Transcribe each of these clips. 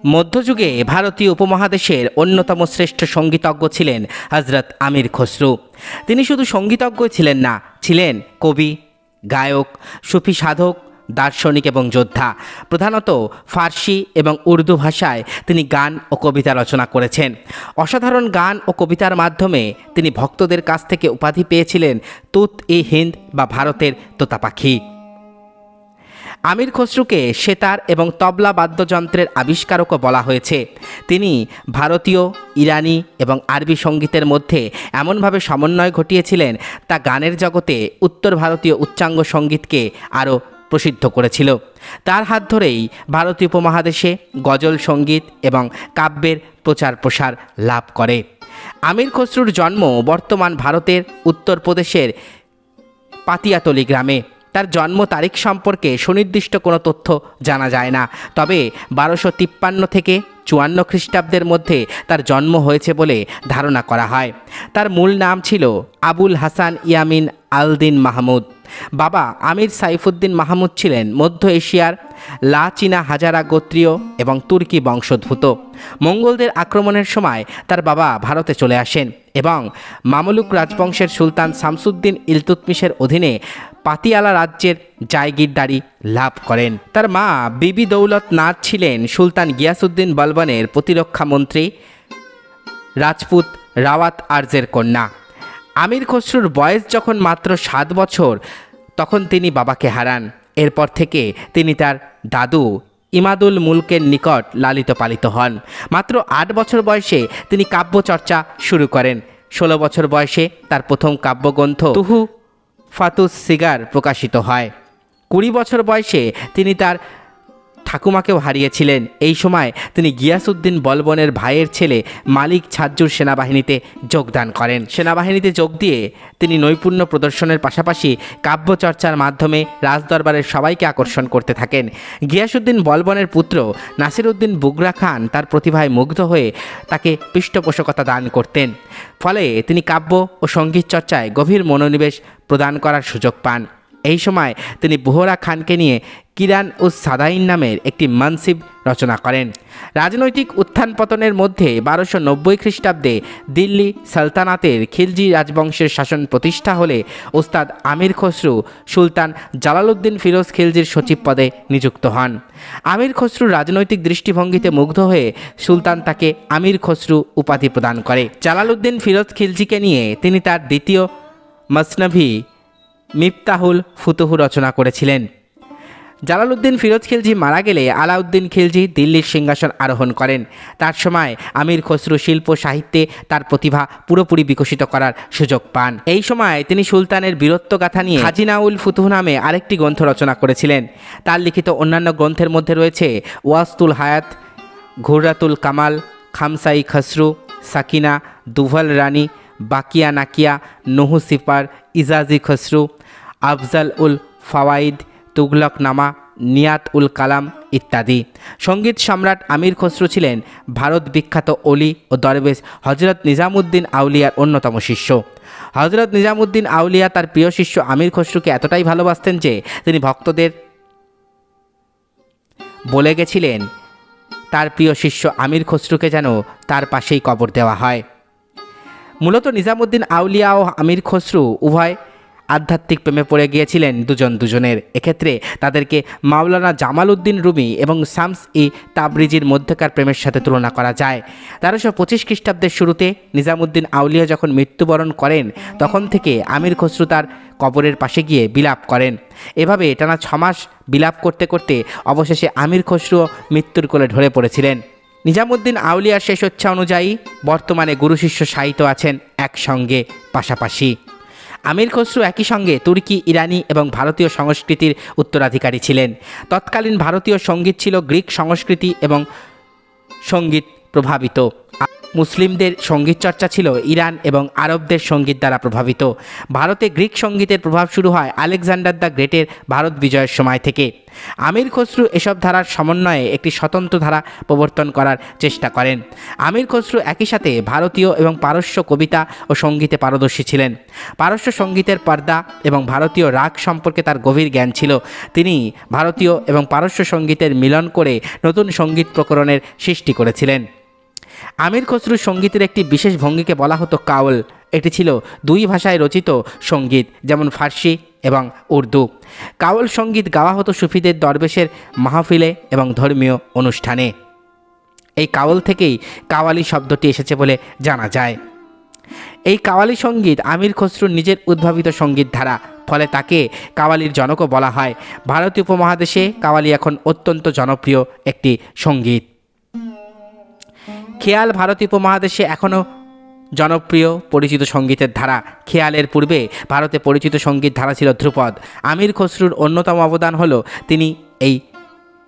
মধ্যযুগে ভারতীয় উপমহাদেশের অন্যতম শ্রেষ্ঠ সঙ্গীতজ্ঞ ছিলেন হজরত আমির খসরু। তিনি শুধু সঙ্গীতজ্ঞই ছিলেন না, ছিলেন কবি, গায়ক, সুফি সাধক, দার্শনিক এবং যোদ্ধা। প্রধানত ফার্সি এবং উর্দু ভাষায় তিনি গান ও কবিতা রচনা করেছেন। অসাধারণ গান ও কবিতার মাধ্যমে তিনি ভক্তদের কাছ থেকে উপাধি পেয়েছিলেন তুত-ই-হিন্দ বা ভারতের তোতা পাখি। আমির খসরুকে সেতার এবং তবলা বাদ্যযন্ত্রের আবিষ্কারকও বলা হয়েছে। তিনি ভারতীয়, ইরানি এবং আরবি সঙ্গীতের মধ্যে এমনভাবে সমন্বয় ঘটিয়েছিলেন তা গানের জগতে উত্তর ভারতীয় উচ্চাঙ্গ সঙ্গীতকে আরও প্রসিদ্ধ করেছিল। তার হাত ধরেই ভারতীয় উপমহাদেশে গজল সঙ্গীত এবং কাব্যের প্রচার প্রসার লাভ করে। আমির খসরুর জন্ম বর্তমান ভারতের উত্তরপ্রদেশের পাতিয়াতলি গ্রামে। তার জন্ম তারিখ সম্পর্কে সুনির্দিষ্ট কোনো তথ্য জানা যায় না, তবে 1253 থেকে 54 খ্রিস্টাব্দের মধ্যে তার জন্ম হয়েছে বলে ধারণা করা হয়। তার মূল নাম ছিল আবুল হাসান ইয়ামিন আল-দিন মাহমুদ। বাবা আমির সাইফুদ্দিন মাহমুদ ছিলেন মধ্য এশিয়ার লা চীনা হাজারা গোত্রীয় এবং তুর্কি বংশোদ্ভূত। মঙ্গলদের আক্রমণের সময় তার বাবা ভারতে চলে আসেন এবং মামলুক রাজবংশের সুলতান শামসুদ্দিন ইলতুৎমিশের অধীনে পাতিয়ালা রাজ্যের জায়গিরদারি লাভ করেন। তার মা বিবি দৌলত নাথ ছিলেন সুলতান গিয়াসউদ্দিন বলবনের প্রতিরক্ষা মন্ত্রী রাজপুত রাওয়াত আর্জের কন্যা। আমির খসরুর বয়স যখন মাত্র 7 বছর, তখন তিনি বাবাকে হারান। এরপর থেকে তিনি তার দাদু ইমাদুল মুলকের নিকট লালিত পালিত হন। মাত্র 8 বছর বয়সে তিনি কাব্যচর্চা শুরু করেন। 16 বছর বয়সে তার প্রথম কাব্যগ্রন্থ তুহু ফাতুস সিগার প্রকাশিত হয়। 20 বছর বয়সে তিনি তার ঠাকুমাকেও হারিয়েছিলেন। এই সময় তিনি গিয়াসউদ্দিন বলবনের ভাইয়ের ছেলে মালিক ছাজ্জুর সেনাবাহিনীতে যোগদান করেন। সেনাবাহিনীতে যোগ দিয়ে তিনি নৈপুণ্য প্রদর্শনের পাশাপাশি কাব্যচর্চার মাধ্যমে রাজদরবারের সবাইকে আকর্ষণ করতে থাকেন। গিয়াসউদ্দিন বলবনের পুত্র নাসিরউদ্দিন বুগরা খান তার প্রতিভায় মুগ্ধ হয়ে তাকে পৃষ্ঠপোষকতা দান করতেন। ফলে তিনি কাব্য ও সঙ্গীত চর্চায় গভীর মনোনিবেশ প্রদান করার সুযোগ পান। এই সময় তিনি বুহরা খানকে নিয়ে কিরান উস সাদাইন নামের একটি মানসিব রচনা করেন। রাজনৈতিক উত্থান পতনের মধ্যে 1290 খ্রিস্টাব্দে দিল্লি সালতানাতের খিলজি রাজবংশের শাসন প্রতিষ্ঠা হলে ওস্তাদ আমির খসরু সুলতান জালালউদ্দিন ফিরোজ খিলজির সচিব পদে নিযুক্ত হন। আমির খসরুর রাজনৈতিক দৃষ্টিভঙ্গিতে মুগ্ধ হয়ে সুলতান তাকে আমির খসরু উপাধি প্রদান করে। জালালউদ্দিন ফিরোজ খিলজিকে নিয়ে তিনি তার দ্বিতীয় মসনভি মিফতাহুল ফুতুহ রচনা করেছিলেন। জালালউদ্দিন ফিরোজ খিলজি মারা গেলে আলাউদ্দিন খিলজি দিল্লির সিংহাসন আরোহণ করেন। তার সময় আমির খসরু শিল্প সাহিত্যে তার প্রতিভা পুরোপুরি বিকশিত করার সুযোগ পান। এই সময় তিনি সুলতানের বীরত্বগাথা নিয়ে খাজিনাউল ফুতুহ নামে আরেকটি গ্রন্থ রচনা করেছিলেন। তার লিখিত অন্যান্য গ্রন্থের মধ্যে রয়েছে ওয়াস্তুল হায়াত, ঘুররাতুল কামাল, খামসাই খসরু, সাকিনা, দুভল রানী, বাকিয়া নাকিয়া, নহু সিপার, ইজাজি খসরু, আফজাল উল ফাওয়াইদ, তুগলকনামা, নিয়াত উল কালাম ইত্যাদি। সঙ্গীত সম্রাট আমির খসরু ছিলেন ভারত বিখ্যাত অলি ও দরবেশ হজরত নিজামুদ্দিন আউলিয়ার অন্যতম শিষ্য। হজরত নিজামুদ্দিন আউলিয়া তার প্রিয় শিষ্য আমির খসরুকে এতটাই ভালোবাসতেন যে তিনি ভক্তদের বলে গেছিলেন তার প্রিয় শিষ্য আমির খসরুকে যেন তার পাশেই কবর দেওয়া হয়। মূলত নিজামুদ্দিন আউলিয়া ও আমির খসরু উভয় আধ্যাত্মিক প্রেমে পড়ে গিয়েছিলেন দুজনের। এক্ষেত্রে তাদেরকে মাওলানা জামাল উদ্দিন রুমি এবং শামস ই তাবরিজির মধ্যকার প্রেমের সাথে তুলনা করা যায়। 1325 খ্রিস্টাব্দের শুরুতে নিজামুদ্দিন আউলিয়া যখন মৃত্যুবরণ করেন, তখন থেকে আমির খসরু তার কবরের পাশে গিয়ে বিলাপ করেন। এভাবে টানা 6 মাস বিলাপ করতে করতে অবশেষে আমির খসরু মৃত্যুর কোলে ঢলে পড়েছিলেন। নিজামুদ্দিন আউলিয়ার শেষ ইচ্ছা অনুযায়ী বর্তমানে গুরু শিষ্য সাহিত্য আছেন একসঙ্গে পাশাপাশি। আমির খসরু একই সঙ্গে তুর্কি, ইরানি এবং ভারতীয় সংস্কৃতির উত্তরাধিকারী ছিলেন। তৎকালীন ভারতীয় সঙ্গীত ছিল গ্রিক সংস্কৃতি এবং সঙ্গীত প্রভাবিত। মুসলিমদের সঙ্গীত চর্চা ছিল ইরান এবং আরবদের সঙ্গীত দ্বারা প্রভাবিত। ভারতে গ্রিক সঙ্গীতের প্রভাব শুরু হয় আলেকজান্ডার দ্য গ্রেটের ভারত বিজয়ের সময় থেকে। আমির খসরু এসব ধারার সমন্বয়ে একটি স্বতন্ত্র ধারা প্রবর্তন করার চেষ্টা করেন। আমির খসরু একই সাথে ভারতীয় এবং পারস্য কবিতা ও সঙ্গীতে পারদর্শী ছিলেন। পারস্য সঙ্গীতের পর্দা এবং ভারতীয় রাগ সম্পর্কে তার গভীর জ্ঞান ছিল। তিনি ভারতীয় এবং পারস্য সঙ্গীতের মিলন করে নতুন সঙ্গীত প্রকরণের সৃষ্টি করেছিলেন। আমির খসরুর সঙ্গীতের একটি বিশেষ ভঙ্গিকে বলা হতো কাওল। এটি ছিল দুই ভাষায় রচিত সঙ্গীত, যেমন ফার্সি এবং উর্দু। কাওল সঙ্গীত গাওয়া হতো সুফিদের দরবেশের মাহফিলে এবং ধর্মীয় অনুষ্ঠানে। এই কাওল থেকেই কাওয়ালি শব্দটি এসেছে বলে জানা যায়। এই কাওয়ালি সঙ্গীত আমির খসরুর নিজের উদ্ভাবিত সঙ্গীত ধারা, ফলে তাকে কাওয়ালির জনকও বলা হয়। ভারতীয় উপমহাদেশে কাওয়ালি এখন অত্যন্ত জনপ্রিয় একটি সঙ্গীত। খেয়াল ভারতীয় উপমহাদেশে এখনও জনপ্রিয় পরিচিত সঙ্গীতের ধারা। খেয়ালের পূর্বে ভারতে পরিচিত সঙ্গীত ধারা ছিল ধ্রুপদ। আমির খসরুর অন্যতম অবদান হলো তিনি এই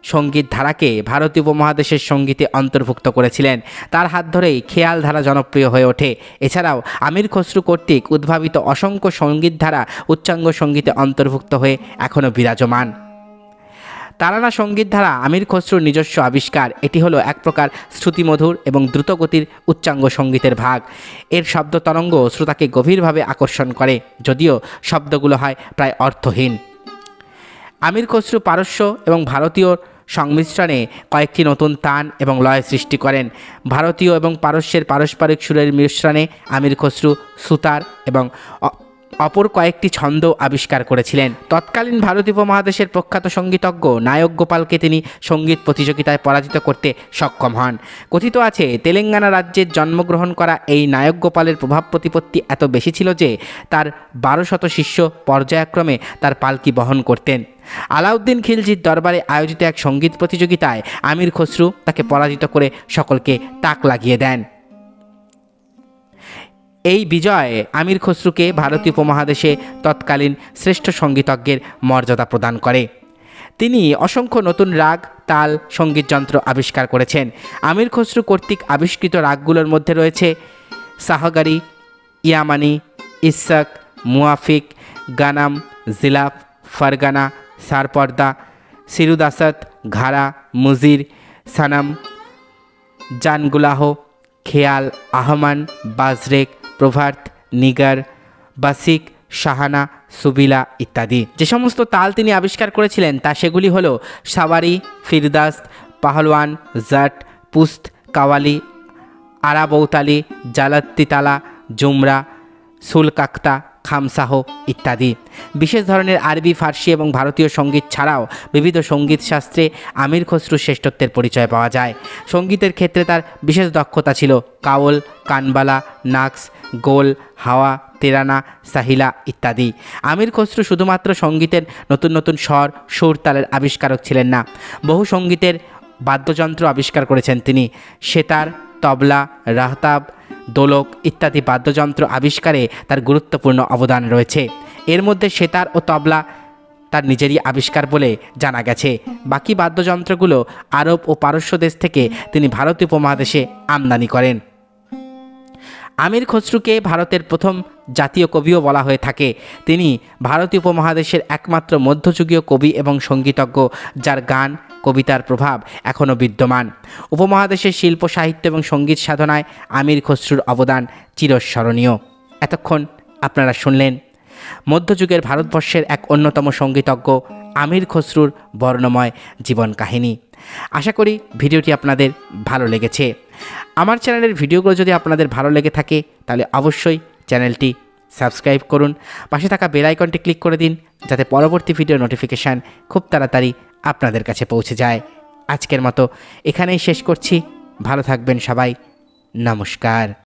সঙ্গীত ধারাকে ভারতীয় উপমহাদেশের সঙ্গীতে অন্তর্ভুক্ত করেছিলেন। তার হাত ধরেই খেয়াল ধারা জনপ্রিয় হয়ে ওঠে। এছাড়াও আমির খসরু কর্তৃক উদ্ভাবিত অসংখ্য সঙ্গীত ধারা উচ্চাঙ্গ সঙ্গীতে অন্তর্ভুক্ত হয়ে এখনও বিরাজমান। তারানা সঙ্গীত ধারা আমির খসরুর নিজস্ব আবিষ্কার। এটি হলো এক প্রকার শ্রুতিমধুর এবং দ্রুতগতির উচ্চাঙ্গ সঙ্গীতের ভাগ। এর শব্দ তরঙ্গ শ্রোতাকে গভীরভাবে আকর্ষণ করে, যদিও শব্দগুলো হয় প্রায় অর্থহীন। আমির খসরু পারস্য এবং ভারতীয় সংমিশ্রণে কয়েকটি নতুন তান এবং লয় সৃষ্টি করেন। ভারতীয় এবং পারস্যের পারস্পরিক সুরের মিশ্রণে আমির খসরু সুতার এবং অপর কয়েকটি ছন্দ আবিষ্কার করেছিলেন। তৎকালীন ভারতীয় উপমহাদেশের প্রখ্যাত সঙ্গীতজ্ঞ নায়ক গোপালকে তিনি সঙ্গীত প্রতিযোগিতায় পরাজিত করতে সক্ষম হন। কথিত আছে, তেলেঙ্গানা রাজ্যের জন্মগ্রহণ করা এই নায়ক গোপালের প্রভাব প্রতিপত্তি এত বেশি ছিল যে তার 1200 শিষ্য পর্যায়ক্রমে তার পালকি বহন করতেন। আলাউদ্দিন খিলজির দরবারে আয়োজিত এক সঙ্গীত প্রতিযোগিতায় আমির খসরু তাকে পরাজিত করে সকলকে তাক লাগিয়ে দেন। এই বিজয় আমির খসরুকে ভারতীয় উপমহাদেশে তৎকালীন শ্রেষ্ঠ সঙ্গীতজ্ঞের মর্যাদা প্রদান করে। তিনি অসংখ্য নতুন রাগ, তাল, সঙ্গীতযন্ত্র আবিষ্কার করেছেন। আমির খসরু কর্তৃক আবিষ্কৃত রাগগুলোর মধ্যে রয়েছে সাহগারি, ইয়ামানি, ইসাক, মুয়াফিক, গানাম, জিলাফ, ফারগানা, সারপর্দা, সিরুদাসাত, ঘাড়া, মুজির, সানাম, জানগুলাহ, খেয়াল, আহমান, বাজরেক, প্রভাত, নিগার, বাসিক, শাহানা, সুবিলা ইত্যাদি। যে সমস্ত তাল তিনি আবিষ্কার করেছিলেন তা সেগুলি হলো সাওয়ারি, ফিরদাস্ত, পাহলওয়ান, জাট, পুস্ত, কাওয়ালি, আরাবৌতালি, জালাত্তিতালা, জুমরা, সুলকাক্তা, খামসাহ ইত্যাদি। বিশেষ ধরনের আরবি, ফার্সি এবং ভারতীয় সঙ্গীত ছাড়াও বিবিধ সঙ্গীত শাস্ত্রে আমির খসরুর শ্রেষ্ঠত্বের পরিচয় পাওয়া যায়। সঙ্গীতের ক্ষেত্রে তার বিশেষ দক্ষতা ছিল কাওল, কানবালা, নাকস, গোল, হাওয়া, তেরানা, সাহিলা ইত্যাদি। আমির খসরু শুধুমাত্র সঙ্গীতের নতুন নতুন স্বর, সুর, তালের আবিষ্কারক ছিলেন না, বহু সঙ্গীতের বাদ্যযন্ত্র আবিষ্কার করেছেন তিনি। সেতার, তবলা, রাহতাব, দোলক ইত্যাদি বাদ্যযন্ত্র আবিষ্কারে তার গুরুত্বপূর্ণ অবদান রয়েছে। এর মধ্যে সেতার ও তবলা তার নিজেরই আবিষ্কার বলে জানা গেছে। বাকি বাদ্যযন্ত্রগুলো আরব ও পারস্য দেশ থেকে তিনি ভারতীয় উপমহাদেশে আমদানি করেন। আমির খসরুকে ভারতের প্রথম জাতীয় কবিও বলা হয়ে থাকে। তিনি ভারতীয় উপমহাদেশের একমাত্র মধ্যযুগীয় কবি এবং সঙ্গীতজ্ঞ যার গান, কবিতার প্রভাব এখনও বিদ্যমান। উপমহাদেশের শিল্প, সাহিত্য এবং সঙ্গীত সাধনায় আমির খসরুর অবদান চিরস্মরণীয়। এতক্ষণ আপনারা শুনলেন মধ্যযুগের ভারতবর্ষের এক অন্যতম সঙ্গীতজ্ঞ আমির খসরুর বর্ণময় জীবন কাহিনী। আশা করি ভিডিওটি আপনাদের ভালো লেগেছে। আমার চ্যানেলের ভিডিওগুলো যদি আপনাদের ভালো লেগে থাকে তাহলে অবশ্যই চ্যানেলটি সাবস্ক্রাইব করুন, পাশে থাকা বেল আইকনটি ক্লিক করে দিন যাতে পরবর্তী ভিডিও নোটিফিকেশান খুব তাড়াতাড়ি আপনাদের কাছে পৌঁছে যায়। আজকের মতো এখানেই শেষ করছি। ভালো থাকবেন সবাই। নমস্কার।